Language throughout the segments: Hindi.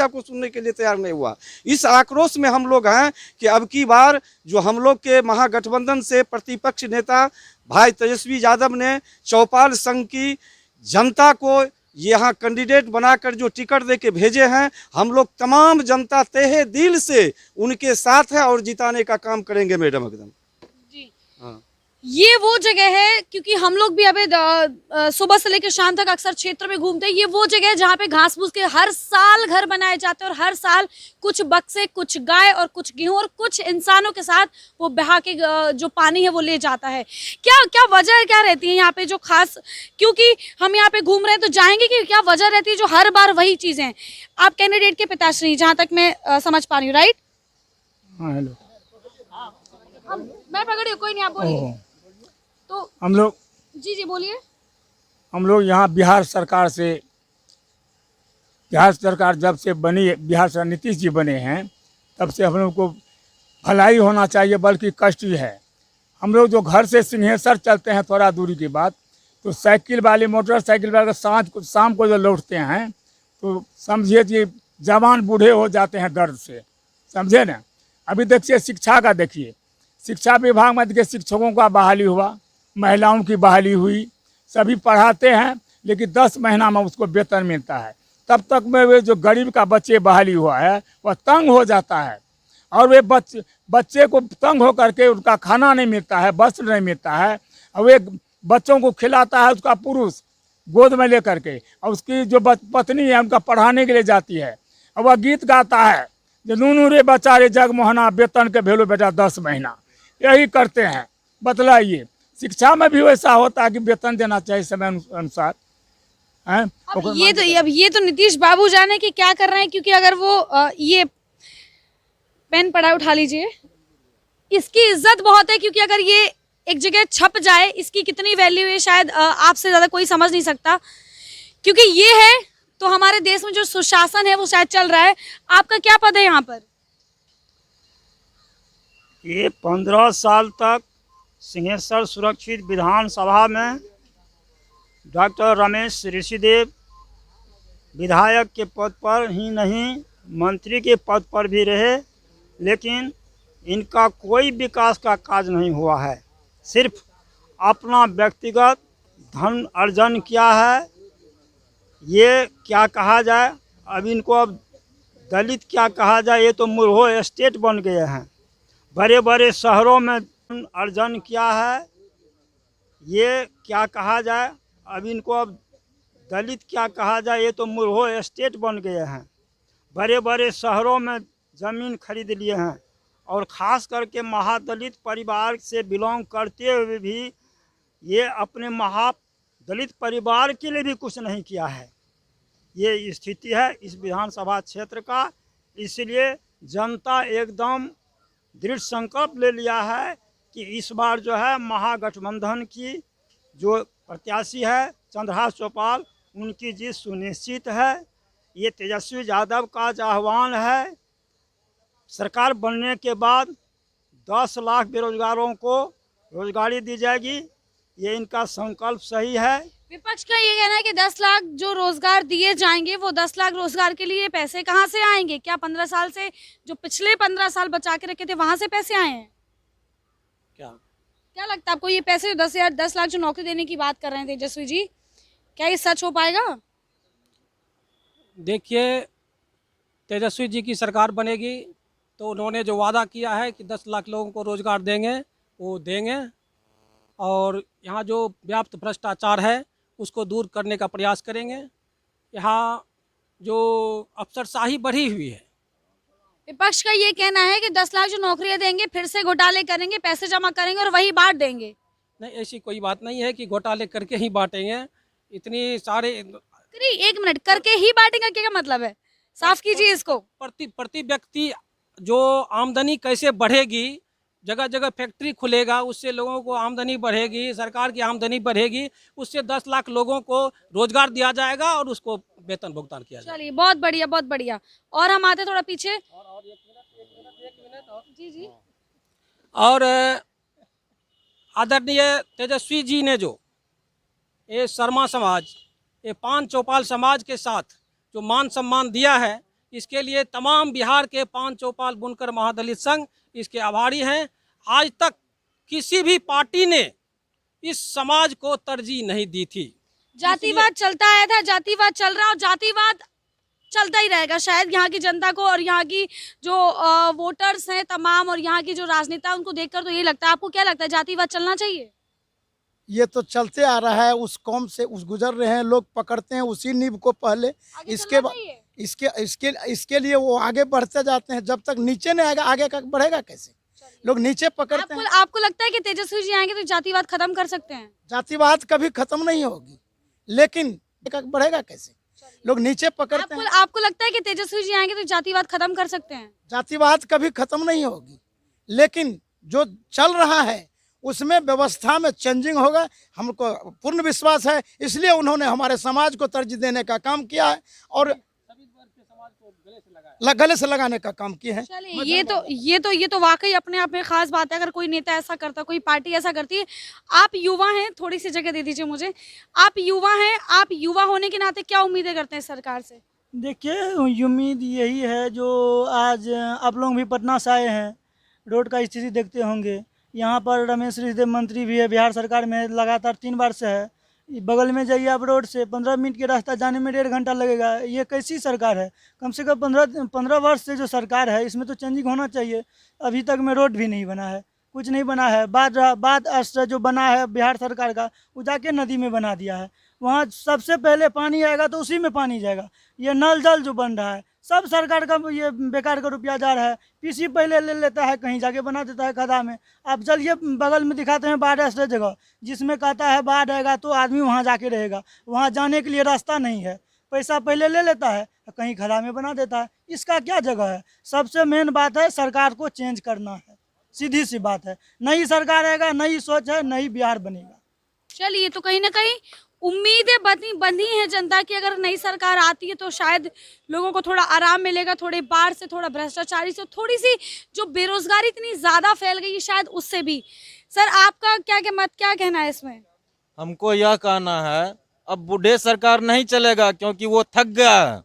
समस्या को सुनने के लिए तैयार नहीं हुआ। इस आक्रोश में हम लोग हैं कि अब की बार जो हम लोग के महागठबंधन से प्रतिपक्ष नेता भाई तेजस्वी यादव ने चौपाल संघ की जनता को यहाँ कैंडिडेट बनाकर जो टिकट दे के भेजे हैं, हम लोग तमाम जनता तहे दिल से उनके साथ है और जिताने का काम करेंगे मैडम एकदम। जी हाँ, ये वो जगह है, क्योंकि हम लोग भी अभी सुबह से लेकर शाम तक अक्सर क्षेत्र में घूमते हैं। ये वो जगह है जहाँ पे घास फूस के हर साल घर बनाए जाते हैं और हर साल कुछ बक्से, कुछ गाय और कुछ गेहूं और कुछ इंसानों के साथ वो बहा के जो पानी है वो ले जाता है। क्या क्या वजह क्या रहती है यहाँ पे जो खास, क्योंकि हम यहाँ पे घूम रहे हैं तो जाएंगे कि क्या वजह रहती है जो हर बार वही चीजें हैं। आप कैंडिडेट के पिताश्री, जहाँ तक मैं समझ पा रही हूँ, राइट? हाँ हेलो। मैं पकड़ी हूँ, कोई नहीं, आप बोलिए। तो हम लोग जी बोलिए। हम लोग यहाँ बिहार सरकार जब से बनी, बिहार से नीतीश जी बने हैं तब से हम लोग को भलाई होना चाहिए, बल्कि कष्ट ही है। हम लोग जो घर से सिंहेश्वर चलते हैं थोड़ा दूरी के बाद, तो साइकिल वाले, मोटरसाइकिल वाले शाम को जो लौटते हैं तो समझिए कि जवान बूढ़े हो जाते हैं दर्द से, समझे ना। अभी देखिए शिक्षा का, देखिए शिक्षा विभाग में देखिए शिक्षकों का बहाली हुआ, महिलाओं की बहाली हुई, सभी पढ़ाते हैं, लेकिन 10 महीना में उसको वेतन मिलता है। तब तक में वे जो गरीब का बच्चे बहाली हुआ है वह तंग हो जाता है, और वे बच्चे को तंग होकर के उनका खाना नहीं मिलता है, वस्त्र नहीं मिलता है, और वे बच्चों को खिलाता है उसका पुरुष गोद में लेकर के, और उसकी जो पत्नी है उनका पढ़ाने के लिए जाती है, और वह गीत गाता है जो नूनू रे बचारे जगमोहना, वेतन के भेलो बेटा 10 महीना। यही करते हैं। बतलाइए, शिक्षा में भी वैसा होता है कि वेतन देना चाहिए समय अनुसार। अब ये तो नीतीश बाबू जाने कि क्या कर रहे हैं, क्योंकि अगर वो ये पेन पड़ा, उठा लीजिए, इसकी इज्जत बहुत है, क्योंकि अगर ये एक जगह छप जाए इसकी कितनी वैल्यू है शायद आपसे ज्यादा कोई समझ नहीं सकता, क्योंकि ये है तो हमारे देश में जो सुशासन है वो शायद चल रहा है। आपका क्या पद है यहाँ पर? ये 15 साल तक सिंहेश्वर सुरक्षित विधानसभा में डॉक्टर रमेश ऋषिदेव विधायक के पद पर ही नहीं, मंत्री के पद पर भी रहे, लेकिन इनका कोई विकास का काज नहीं हुआ है। सिर्फ अपना व्यक्तिगत धन अर्जन किया है। ये क्या कहा जाए, अब इनको अब दलित क्या कहा जाए, ये तो मुरहो स्टेट बन गए हैं। बड़े बड़े शहरों में अर्जन किया है, ये क्या कहा जाए, अब इनको अब दलित क्या कहा जाए, ये तो मुरहो स्टेट बन गए हैं। बड़े बड़े शहरों में ज़मीन खरीद लिए हैं, और ख़ास करके महादलित परिवार से बिलोंग करते हुए भी ये अपने महादलित परिवार के लिए भी कुछ नहीं किया है। ये स्थिति है इस विधानसभा क्षेत्र का। इसलिए जनता एकदम दृढ़ संकल्प ले लिया है कि इस बार जो है महागठबंधन की जो प्रत्याशी है चंद्रहास चौपाल, उनकी जीत सुनिश्चित है। ये तेजस्वी यादव का जो आह्वान है, सरकार बनने के बाद 10 लाख बेरोजगारों को रोजगारी दी जाएगी, ये इनका संकल्प सही है। विपक्ष का ये कहना है कि 10 लाख जो रोजगार दिए जाएंगे, वो 10 लाख रोजगार के लिए पैसे कहाँ से आएंगे? क्या 15 साल से जो पिछले 15 साल बचा के रखे थे वहां से पैसे आए हैं? क्या लगता है आपको, ये पैसे 10 लाख जो नौकरी देने की बात कर रहे हैं तेजस्वी जी, क्या ये सच हो पाएगा? देखिए, तेजस्वी जी की सरकार बनेगी तो उन्होंने जो वादा किया है कि 10 लाख लोगों को रोजगार देंगे, वो देंगे, और यहाँ जो व्याप्त भ्रष्टाचार है उसको दूर करने का प्रयास करेंगे। यहाँ जो अफसरशाही बढ़ी हुई है, विपक्ष का ये कहना है कि 10 लाख जो नौकरियां देंगे फिर से घोटाले करेंगे, पैसे जमा करेंगे और वही बांट देंगे। नहीं, ऐसी कोई बात नहीं है कि घोटाले करके ही बांटेंगे। इतनी सारे एक मिनट, करके ही बांटेंगे क्या मतलब है? साफ कीजिए इसको। प्रति व्यक्ति जो आमदनी कैसे बढ़ेगी, जगह जगह फैक्ट्री खुलेगा, उससे लोगों को आमदनी बढ़ेगी, सरकार की आमदनी बढ़ेगी, उससे 10 लाख लोगों को रोजगार दिया जाएगा और उसको वेतन भुगतान किया जाएगा। चलिए, बहुत बढ़िया, बहुत बढ़िया। और हम आते थोड़ा पीछे। और एक मिनट और जी। और आदरणीय तेजस्वी जी ने जो ये शर्मा समाज, ये 5 चौपाल समाज के साथ जो मान सम्मान दिया है, इसके लिए तमाम बिहार के 5 चौपाल बुनकर महादलित संघ इसके आभारी हैं। आज तक किसी भी पार्टी ने इस समाज को तरजीह नहीं दी थी। जातिवाद चलता आया था, जातिवाद चल रहा और जातिवाद चलता ही रहेगा शायद। यहाँ की जनता को और यहाँ की जो वोटर्स हैं तमाम और यहाँ की जो राजनेता है उनको देखकर तो यही लगता है। आपको क्या लगता है, जातिवाद चलना चाहिए? ये तो चलते आ रहा है, उस कौम से उस गुजर रहे हैं लोग, पकड़ते हैं उसी नींव को पहले, आगे इसके चलना बाद चाहिए? इसके लिए वो आगे बढ़ते जाते हैं। जब तक नीचे नहीं आएगा आगे का बढ़ेगा कैसे? लोग नीचे पकड़ते हैं। आपको लगता है कि तेजस्वी जी आएंगे तो जातिवाद खत्म कर सकते हैं? जातिवाद कभी खत्म नहीं होगी, लेकिन बढ़ेगा कैसे? लोग नीचे पकड़ते हैं। आपको लगता है कि तेजस्वी जी आएंगे तो जातिवाद खत्म कर सकते हैं? जातिवाद कभी खत्म नहीं होगी, लेकिन जो चल रहा है उसमें व्यवस्था में चेंजिंग होगा, हमको पूर्ण विश्वास है। इसलिए उन्होंने हमारे समाज को तरजीह देने का काम किया है और गले से लगाने का काम किया है। चलिए, ये तो वाकई अपने आप में खास बात है अगर कोई नेता ऐसा करता, कोई पार्टी ऐसा करती है। आप युवा हैं, थोड़ी सी जगह दे दीजिए मुझे। आप युवा हैं, आप युवा होने के नाते क्या उम्मीदें करते हैं सरकार से? देखिए, उम्मीद यही है जो आज आप लोग भी पटना से आए हैं, रोड का स्थिति देखते होंगे। यहाँ पर रमेश ऋषिदेव मंत्री भी है, बिहार सरकार में लगातार 3 बार से है। बगल में जाइए आप, रोड से 15 मिनट के रास्ता जाने में 1.5 घंटा लगेगा। ये कैसी सरकार है? कम से कम 15 वर्ष से जो सरकार है इसमें तो चेंजिंग होना चाहिए। अभी तक में रोड भी नहीं बना है, कुछ नहीं बना है। बाद अस्त्र जो बना है बिहार सरकार का, वो जाके नदी में बना दिया है। वहाँ सबसे पहले पानी आएगा तो उसी में पानी जाएगा। ये नल जल जो बन रहा है सब सरकार का ये बेकार का रुपया जा रहा है। पीसी पहले ले लेता है, कहीं जाके बना देता है खदा में। आप चलिए बगल में दिखाते हैं बाढ़ ऐसे जगह जिसमें कहता है बाढ़ आएगा तो आदमी वहाँ जाके रहेगा, वहाँ जाने के लिए रास्ता नहीं है। पैसा पहले ले लेता है, कहीं खदा में बना देता है। इसका क्या जगह है? सबसे मेन बात है सरकार को चेंज करना है, सीधी सी बात है। नई सरकार आएगा, नई सोच है, नई बिहार बनेगा। चलिए, तो कहीं ना कहीं उम्मीदें बंधी हैं जनता की। अगर नई सरकार आती है तो शायद लोगों को थोड़ा आराम मिलेगा, थोड़े बाढ़ से, थोड़ा भ्रष्टाचारी से, थोड़ी सी जो बेरोजगारी इतनी ज्यादा फैल गई है शायद उससे भी। सर, आपका क्या कहना है इसमें? हमको यह कहना है अब बूढ़े सरकार नहीं चलेगा, क्योंकि वो थक गया है।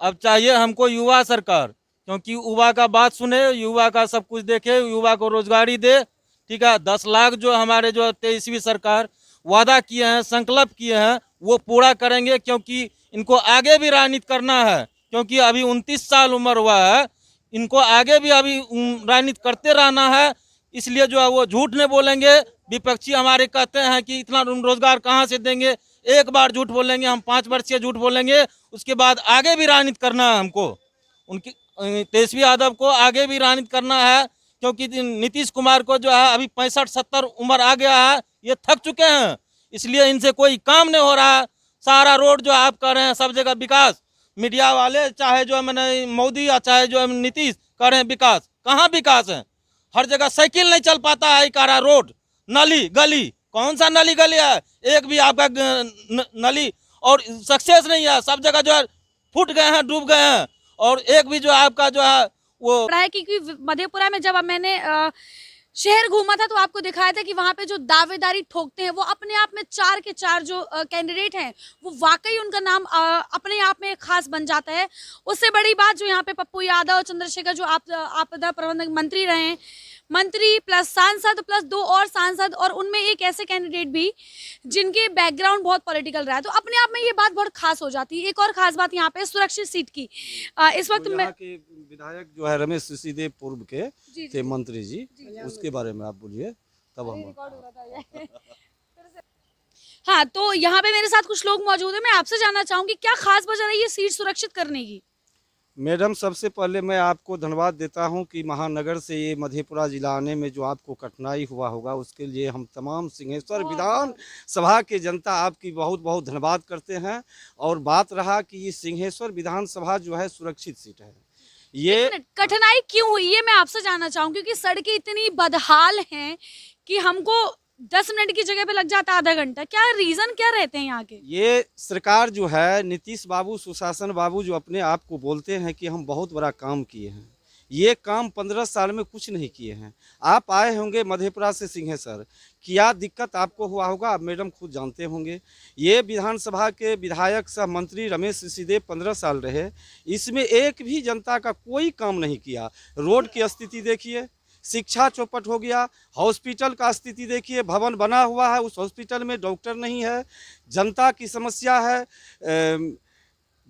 अब चाहिए हमको युवा सरकार, क्योंकि युवा का बात सुने, युवा का सब कुछ देखे, युवा को रोजगारी दे। ठीक है, 10 लाख जो हमारे जो 23वीं सरकार वादा किए हैं, संकल्प किए हैं, वो पूरा करेंगे। क्योंकि इनको आगे भी राजनीति करना है, क्योंकि अभी 29 साल उम्र हुआ है, इनको आगे भी अभी राजनीति करते रहना है। इसलिए जो है वो झूठ नहीं बोलेंगे। विपक्षी हमारे कहते हैं कि इतना रोजगार कहाँ से देंगे, एक बार झूठ बोलेंगे, हम 5 वर्ष से झूठ बोलेंगे, उसके बाद आगे भी राजनीति करना है हमको। उनकी तेजस्वी यादव को आगे भी राजनीति करना है, क्योंकि नीतीश कुमार को जो है अभी 65-70 उम्र आ गया है, ये थक चुके हैं। इसलिए इनसे कोई काम नहीं हो रहा है। सारा रोड जो आप कर रहे हैं, सब जगह विकास, मीडिया वाले चाहे जो मैंने मोदी या चाहे जो नीतीश कर रहे हैं विकास, कहाँ विकास है? हर जगह साइकिल नहीं चल पाता है, कारा रोड, नली गली, कौन सा नली गली है? एक भी आपका नली और सक्सेस नहीं है। सब जगह जो है फूट गए हैं, डूब गए हैं, और एक भी जो आपका जो है वो क्योंकि मधेपुरा में जब मैंने शहर घूमा था तो आपको दिखाया था कि वहाँ पे जो दावेदारी ठोकते हैं वो अपने आप में 4 के 4 जो कैंडिडेट हैं वो वाकई उनका नाम अपने आप में खास बन जाता है। उससे बड़ी बात जो यहाँ पे पप्पू यादव, चंद्रशेखर जो आपदा प्रबंधन मंत्री रहे हैं, मंत्री प्लस सांसद प्लस 2 और सांसद, और उनमें एक ऐसे कैंडिडेट भी जिनके बैकग्राउंड बहुत पॉलिटिकल रहा है, तो अपने आप में ये बात बहुत खास हो जाती है। एक और खास बात यहाँ पे सुरक्षित सीट की इस वक्त में के विधायक जो है रमेश ऋषिदेव पूर्व के थे मंत्री जी, उसके बारे में आप बोलिए तब हम। हाँ, तो यहाँ पे मेरे साथ कुछ लोग मौजूद हैं। मैं आपसे जानना चाहूंगी क्या खास वजह रही है सीट सुरक्षित करने की? मैडम, सबसे पहले मैं आपको धन्यवाद देता हूं कि महानगर से ये मधेपुरा जिला आने में जो आपको कठिनाई हुआ होगा उसके लिए हम तमाम सिंहेश्वर विधान सभा के जनता आपकी बहुत बहुत धन्यवाद करते हैं। और बात रहा कि ये सिंहेश्वर विधानसभा जो है सुरक्षित सीट है, ये कठिनाई क्यों हुई ये मैं आपसे जानना चाहूंगी, क्योंकि सड़कें इतनी बदहाल हैं कि हमको 10 मिनट की जगह पे लग जाता आधा घंटा। क्या रीजन क्या रहते हैं यहाँ के? ये सरकार जो है नीतीश बाबू, सुशासन बाबू जो अपने आप को बोलते हैं कि हम बहुत बड़ा काम किए हैं, ये काम 15 साल में कुछ नहीं किए हैं। आप आए होंगे मधेपुरा से सिंहेश्वर, क्या दिक्कत आपको हुआ होगा आप मैडम खुद जानते होंगे। ये विधानसभा के विधायक सह मंत्री रमेश ऋषिदेव 15 साल रहे, इसमें एक भी जनता का कोई काम नहीं किया। रोड की स्थिति देखिए, शिक्षा चौपट हो गया, हॉस्पिटल का स्थिति देखिए, भवन बना हुआ है उस हॉस्पिटल में डॉक्टर नहीं है, जनता की समस्या है,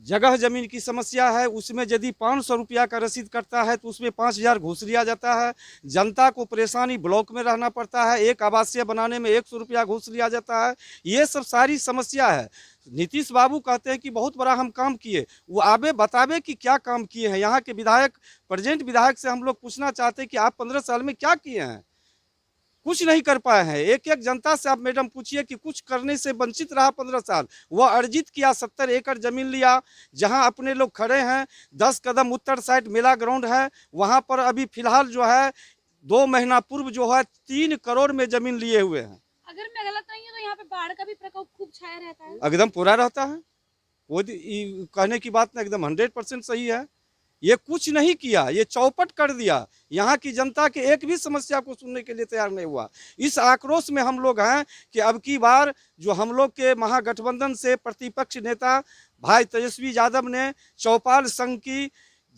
जगह जमीन की समस्या है, उसमें यदि 500 रुपया का रसीद कटता है तो उसमें 5000 घूस लिया जाता है। जनता को परेशानी, ब्लॉक में रहना पड़ता है, एक आवासीय बनाने में 100 रुपया घूस लिया जाता है। ये सब सारी समस्या है। नीतीश बाबू कहते हैं कि बहुत बड़ा हम काम किए, वो आगे बतावे कि क्या काम किए हैं। यहाँ के विधायक, प्रेजेंट विधायक से हम लोग पूछना चाहते हैं कि आप 15 साल में क्या किए हैं। कुछ नहीं कर पाए हैं। एक एक जनता से आप मैडम पूछिए कि कुछ करने से वंचित रहा 15 साल। वह अर्जित किया, 70 एकड़ जमीन लिया, जहां अपने लोग खड़े हैं 10 कदम उत्तर साइड मेला ग्राउंड है, वहां पर अभी फिलहाल जो है 2 महीना पूर्व जो है 3 करोड़ में जमीन लिए हुए हैं। अगर मैं गलत नहीं हूँ तो यहाँ पे बाढ़ का भी प्रकोप खूब छाया रहता है। एकदम पूरा रहता है, वो कहने की बात ना, एकदम 100% सही है। ये कुछ नहीं किया, ये चौपट कर दिया। यहाँ की जनता के एक भी समस्या को सुनने के लिए तैयार नहीं हुआ। इस आक्रोश में हम लोग हैं कि अब की बार जो हम लोग के महागठबंधन से प्रतिपक्ष नेता भाई तेजस्वी यादव ने चौपाल संघ की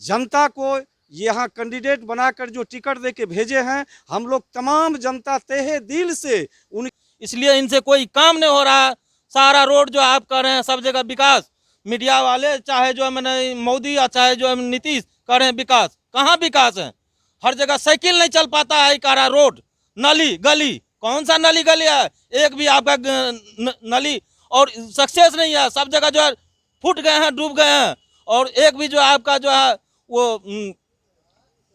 जनता को यहाँ कैंडिडेट बनाकर जो टिकट दे के भेजे हैं, हम लोग तमाम जनता तहे दिल से उन इसलिए इनसे कोई काम नहीं हो रहा। सारा रोड जो आप कर रहे हैं सब जगह विकास, मीडिया वाले चाहे जो मैंने मोदी या चाहे जो नीतीश कर रहे हैं विकास, कहाँ विकास है। हर जगह साइकिल नहीं चल पाता है, कह रहा रोड, नली गली, कौन सा नली गली है, एक भी आपका नली और सक्सेस नहीं है। सब जगह जो है फूट गए हैं, डूब गए हैं। और एक भी जो आपका जो है वो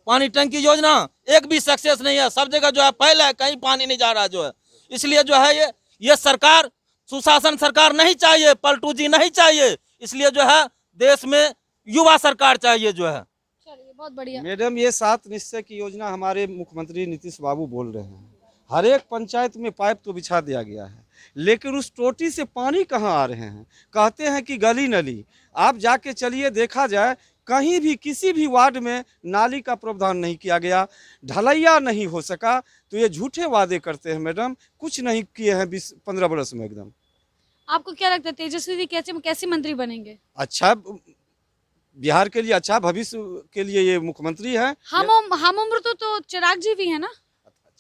पानी टंकी योजना एक भी सक्सेस नहीं है। सब जगह जो है पहले है, कहीं पानी नहीं जा रहा जो है। इसलिए जो है ये सरकार सुशासन सरकार नहीं चाहिए, पलटू जी नहीं चाहिए। इसलिए जो है देश में युवा सरकार चाहिए जो है। चलिए बहुत बढ़िया। मैडम, ये 7 निश्चय की योजना हमारे मुख्यमंत्री नीतीश बाबू बोल रहे हैं। हर एक पंचायत में पाइप तो बिछा दिया गया है, लेकिन उस टोटी से पानी कहाँ आ रहे हैं। कहते हैं कि गली नली, आप जाके चलिए, देखा जाए कहीं भी किसी भी वार्ड में नाली का प्रावधान नहीं किया गया, ढलैया नहीं हो सका। तो ये झूठे वादे करते हैं मैडम, कुछ नहीं किए हैं 20-15 वर्ष में। एकदम आपको क्या लगता है तेजस्वी जी कैसे मंत्री बनेंगे? अच्छा, बिहार के लिए अच्छा भविष्य के लिए ये मुख्यमंत्री है। हम उम्र तो चिराग जी भी है ना।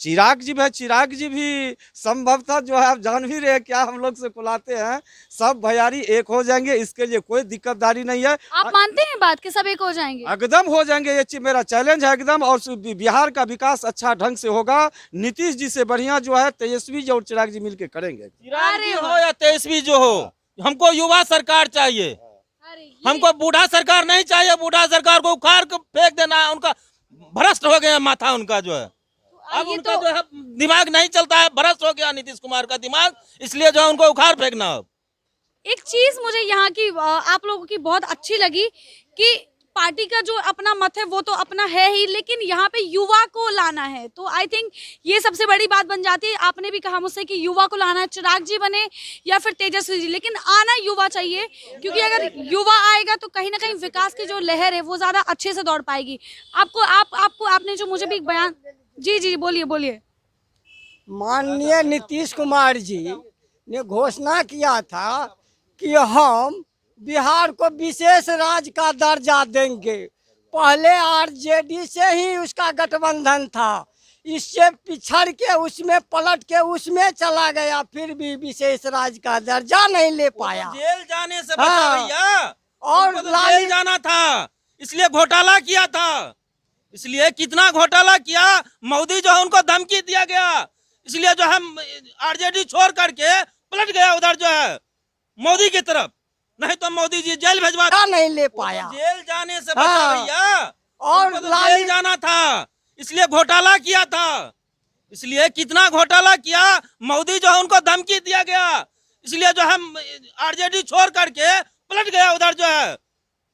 चिराग जी है, चिराग जी भी संभवतः जो है आप जान भी रहे हैं क्या हम लोग से बुलाते हैं, सब भैयारी एक हो जाएंगे, इसके लिए कोई दिक्कतदारी नहीं है। आप मानते हैं बात कि सब एक हो जाएंगे? एकदम हो जाएंगे, ये मेरा चैलेंज है एकदम। और बिहार का विकास अच्छा ढंग से होगा। नीतीश जी से बढ़िया जो है तेजस्वी जी और चिराग जी मिलकर करेंगे। चिराग जी हो या तेजस्वी जो हो, हमको युवा सरकार चाहिए। हमको बूढ़ा सरकार नहीं चाहिए। बूढ़ा सरकार को उखाड़ के फेंक देना है, उनका भ्रष्ट हो गया माथा उनका जो है। अब उनका जो है दिमाग नहीं चलता है, भ्रष्ट हो गया नीतीश कुमार का दिमाग, इसलिए जो है उनको उखाड़ फेंकना। अब एक चीज मुझे यहाँ की आप लोगों की बहुत अच्छी लगी कि पार्टी का जो अपना मत है वो तो अपना है ही, लेकिन यहाँ पे युवा को लाना है। तो आई थिंक ये सबसे बड़ी बात बन जाती है। आपने भी कहा मुझसे कि युवा को लाना है, चिराग जी बने या फिर तेजस्वी जी, लेकिन आना युवा चाहिए, क्योंकि अगर युवा आएगा तो कहीं ना कहीं विकास की जो लहर है वो ज्यादा अच्छे से दौड़ पाएगी। आपने जो मुझे भी बयान, जी बोलिए। माननीय नीतीश कुमार जी ने घोषणा किया था कि हम बिहार को विशेष राज्य का दर्जा देंगे। पहले आरजेडी से ही उसका गठबंधन था, इससे पिछड़ के उसमें पलट के उसमें चला गया, फिर भी विशेष राज्य का दर्जा नहीं ले पाया। जेल जाने से बचा भैया, और जेल जाना था, इसलिए घोटाला किया था। इसलिए कितना घोटाला किया, मोदी जो है उनको धमकी दिया गया, इसलिए जो है आरजेडी छोड़ करके पलट गया उधर जो है मोदी की तरफ। नहीं तो मोदी जी जेल भेजवा नहीं ले पाया। जेल जाने से बचा भैया, और जेल जाना था, इसलिए घोटाला किया था। इसलिए कितना घोटाला किया, मोदी जो है उनको धमकी दिया गया, इसलिए जो है आरजेडी छोड़ करके पलट गया उधर जो है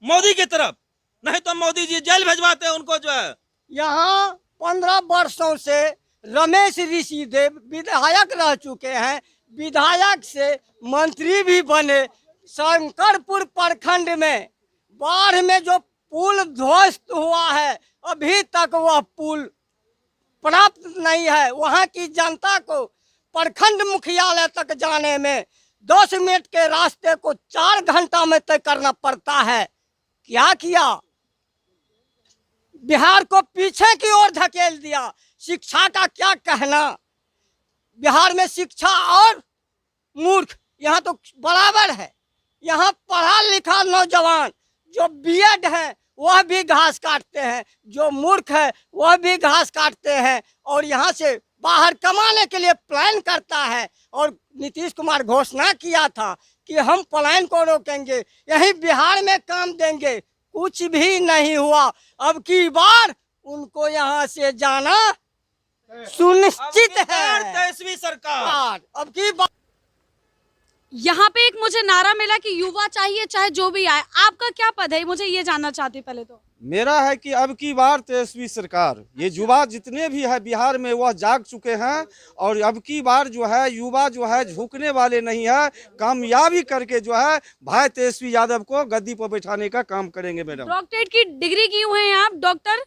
मोदी की तरफ। नहीं तो मोदी जी जेल भेजवाते उनको जो है। यहाँ 15 वर्षों से रमेश ऋषिदेव विधायक रह चुके हैं, विधायक से मंत्री भी बने। शंकरपुर प्रखंड में बाढ़ में जो पुल ध्वस्त हुआ है, अभी तक वह पुल प्राप्त नहीं है। वहाँ की जनता को प्रखंड मुख्यालय तक जाने में 10 मिनट के रास्ते को 4 घंटा में तय करना पड़ता है। क्या किया? बिहार को पीछे की ओर धकेल दिया। शिक्षा का क्या कहना? बिहार में शिक्षा और मूर्ख यहाँ तो बराबर है। यहाँ पढ़ा लिखा नौजवान जो बीएड है वह भी घास काटते हैं, जो मूर्ख है वह भी घास काटते हैं और यहाँ से बाहर कमाने के लिए प्लान करता है। और नीतीश कुमार घोषणा किया था कि हम प्लान को रोकेंगे, यही बिहार में काम देंगे, कुछ भी नहीं हुआ। अब की बार उनको यहाँ से जाना सुनिश्चित है। तेजस्वी सरकार अब की बार यहाँ पे एक मुझे नारा मिला कि युवा चाहिए चाहे जो भी आए। आपका क्या पद है, मुझे ये जानना चाहती हूँ पहले तो। मेरा है कि अब की बार तेजस्वी सरकार, ये युवा जितने भी है बिहार में वह जाग चुके हैं और अब की बार जो है युवा जो है झुकने वाले नहीं है, कामयाबी करके जो है भाई तेजस्वी यादव को गद्दी पर बैठाने का काम करेंगे। मैडम डॉक्टरेट की डिग्री की हुए हैं आप? डॉक्टर?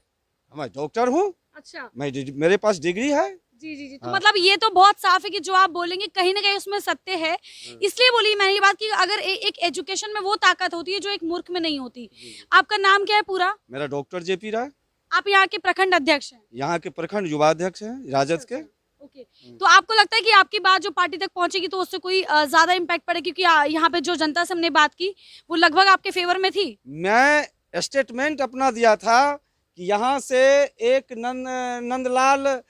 मैं डॉक्टर हूँ, अच्छा, मेरे पास डिग्री है। जी जी जी। तो हाँ। मतलब ये तो बहुत साफ है कि जो आप बोलेंगे कहीं ना कहीं उसमें सत्य है। इसलिए बोली मैंने ये बात कि अगर एक एजुकेशन में वो ताकत होती है जो एक मूर्ख में नहीं होती। आपका नाम क्या है पूरा? मेरा डॉक्टर जेपी राय, आप यहाँ के प्रखंड अध्यक्ष हैं? यहाँ के प्रखंड युवा अध्यक्ष हैं राजद के। ओके, तो आपको लगता है कि आपकी बात जो पार्टी तक पहुंचेगी तो उससे कोई ज्यादा इम्पैक्ट पड़ेगा? क्योंकि यहाँ पे जो जनता से हमने बात की वो लगभग आपके फेवर में थी। मैं स्टेटमेंट अपना दिया था कि यहाँ से एक नंदलाल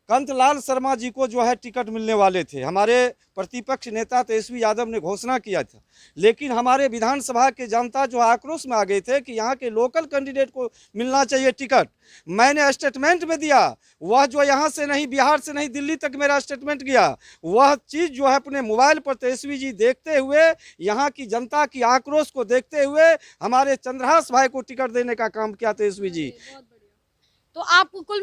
कांतलाल शर्मा जी को जो है टिकट मिलने वाले थे। हमारे प्रतिपक्ष नेता तेजस्वी यादव ने घोषणा किया था, लेकिन हमारे विधानसभा के जनता जो आक्रोश में आ गए थे कि यहाँ के लोकल कैंडिडेट को मिलना चाहिए टिकट। मैंने स्टेटमेंट में दिया, वह जो यहाँ से नहीं बिहार से नहीं दिल्ली तक मेरा स्टेटमेंट गया, वह चीज़ जो है अपने मोबाइल पर तेजस्वी जी देखते हुए, यहाँ की जनता की आक्रोश को देखते हुए हमारे चंद्रहास भाई को टिकट देने का काम किया तेजस्वी जी। तो आप कुल